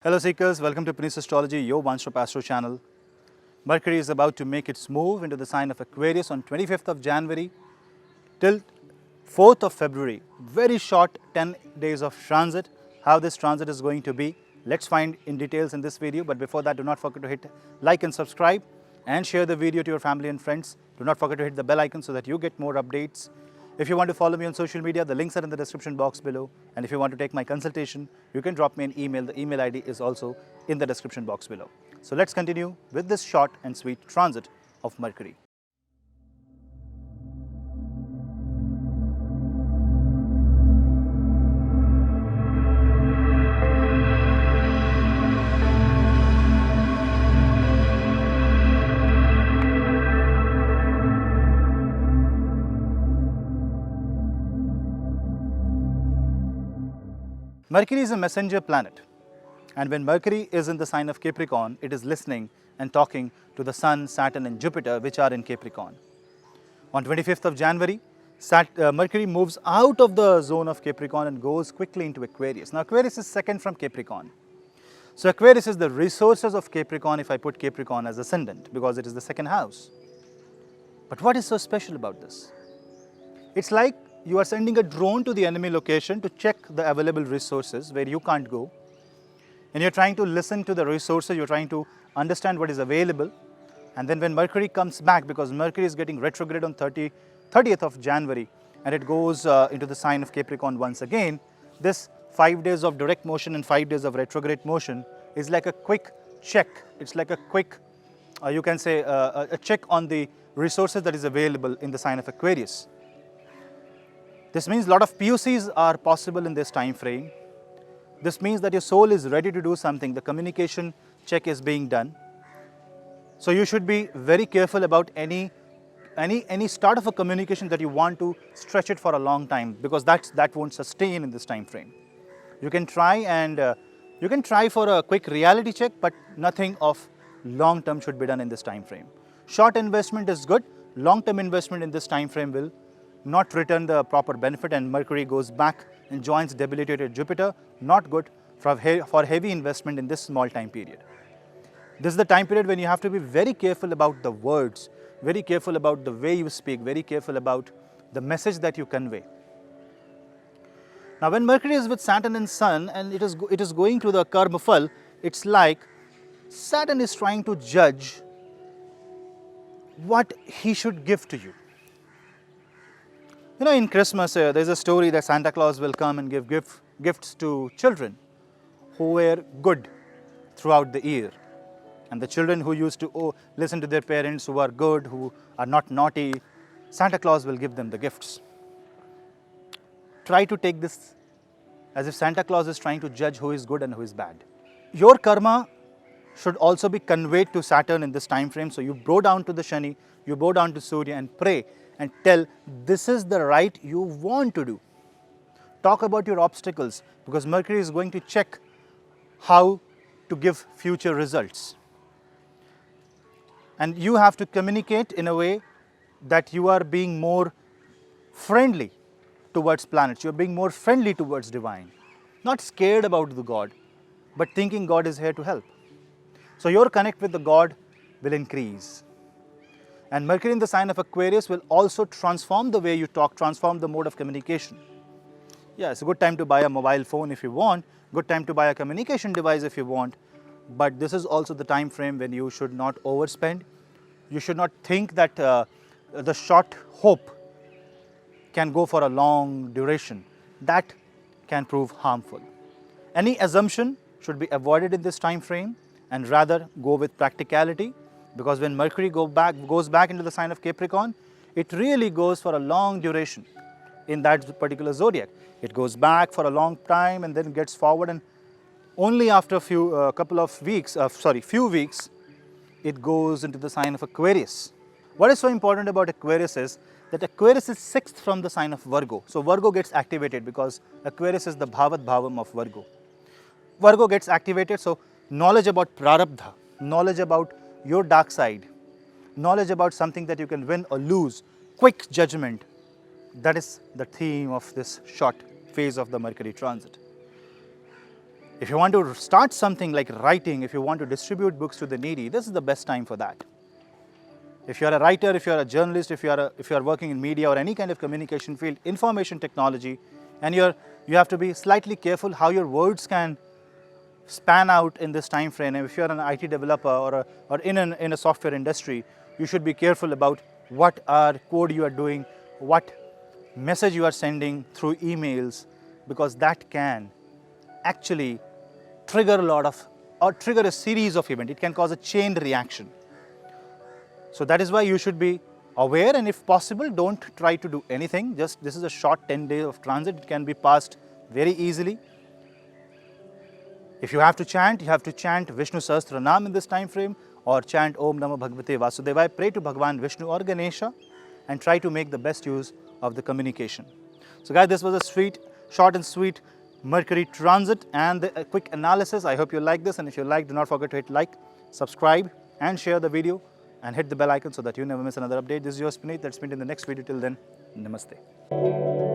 Hello Seekers, welcome to Puneet's Astrology, your one-stop astro channel. Mercury is about to make its move into the sign of Aquarius on 25th of January till 4th of February. Very short 10 days of transit. How this transit is going to be, let's find in details in this video. But before that, do not forget to hit like and subscribe and share the video to your family and friends. Do not forget to hit the bell icon so that you get more updates. If you want to follow me on social media, the links are in the description box below. And if you want to take my consultation, you can drop me an email. The email ID is also in the description box below. So let's continue with this short and sweet transit of Mercury. Mercury is a messenger planet, and when Mercury is in the sign of Capricorn, it is listening and talking to the Sun, Saturn and Jupiter, which are in Capricorn. On 25th of January, Mercury moves out of the zone of Capricorn and goes quickly into Aquarius. Now Aquarius is second from Capricorn. So Aquarius is the resources of Capricorn if I put Capricorn as ascendant, because it is the second house. But what is so special about this? It's like you are sending a drone to the enemy location to check the available resources where you can't go. And you're trying to listen to the resources, you're trying to understand what is available. And then when Mercury comes back, because Mercury is getting retrograde on 30th of January, and it goes into the sign of Capricorn once again, this 5 days of direct motion and 5 days of retrograde motion is like a quick check. It's like a quick, you can say, a check on the resources that is available in the sign of Aquarius. This means a lot of POCs are possible in this time frame. This means that your soul is ready to do something. The communication check is being done. So you should be very careful about any start of a communication that you want to stretch it for a long time, because that won't sustain in this time frame. You can try for a quick reality check, but nothing of long term should be done in this time frame. Short investment is good. Long term investment in this time frame will not return the proper benefit, and Mercury goes back and joins debilitated Jupiter. Not good for heavy investment in this small time period. This is the time period when you have to be very careful about the words, very careful about the way you speak, very careful about the message that you convey. Now when Mercury is with Saturn and Sun and it is going to the Karma Phal, it's like Saturn is trying to judge what he should give to you. You know, in Christmas, there's a story that Santa Claus will come and give gifts to children who were good throughout the year. And the children who used to listen to their parents, who are good, who are not naughty, Santa Claus will give them the gifts. Try to take this as if Santa Claus is trying to judge who is good and who is bad. Your karma should also be conveyed to Saturn in this time frame. So you bow down to the Shani, you bow down to Surya and pray and tell this is the right you want to do. Talk about your obstacles, because Mercury is going to check how to give future results. And you have to communicate in a way that you are being more friendly towards planets, you are being more friendly towards divine. Not scared about the God, but thinking God is here to help. So your connect with the God will increase. And Mercury in the sign of Aquarius will also transform the way you talk, transform the mode of communication. Yeah, it's a good time to buy a mobile phone if you want, good time to buy a communication device if you want, but this is also the time frame when you should not overspend. You should not think that the short hope can go for a long duration. That can prove harmful. Any assumption should be avoided in this time frame and rather go with practicality. Because when Mercury goes back into the sign of Capricorn, it really goes for a long duration in that particular zodiac. It goes back for a long time and then gets forward, and only after a few weeks, it goes into the sign of Aquarius. What is so important about Aquarius is that Aquarius is 6th from the sign of Virgo. So Virgo gets activated because Aquarius is the Bhavat Bhavam of Virgo. Virgo gets activated, so knowledge about Prarabdha, knowledge about your dark side, knowledge about something that you can win or lose, quick judgment. That is the theme of this short phase of the Mercury transit. If you want to start something like writing, if you want to distribute books to the needy, this is the best time for that. If you are a writer, if you are a journalist, if you are working in media or any kind of communication field, information technology, and you have to be slightly careful how your words can span out in this time frame. And if you are an IT developer or in a software industry, you should be careful about what code you are doing, what message you are sending through emails, because that can actually trigger a series of events. It can cause a chain reaction. So that is why you should be aware, and if possible, don't try to do anything. Just this is a short 10 days of transit. It can be passed very easily. If you have to chant, Vishnu Sahasranam in this time frame, or chant Om Namo Bhagavate Vasudevaya. Pray to Bhagwan Vishnu or Ganesha and try to make the best use of the communication. So guys, this was a short and sweet Mercury transit and a quick analysis. I hope you like this, and if you like, do not forget to hit like, subscribe and share the video and hit the bell icon so that you never miss another update. This is your Puneet. Let's meet in the next video. Till then, namaste.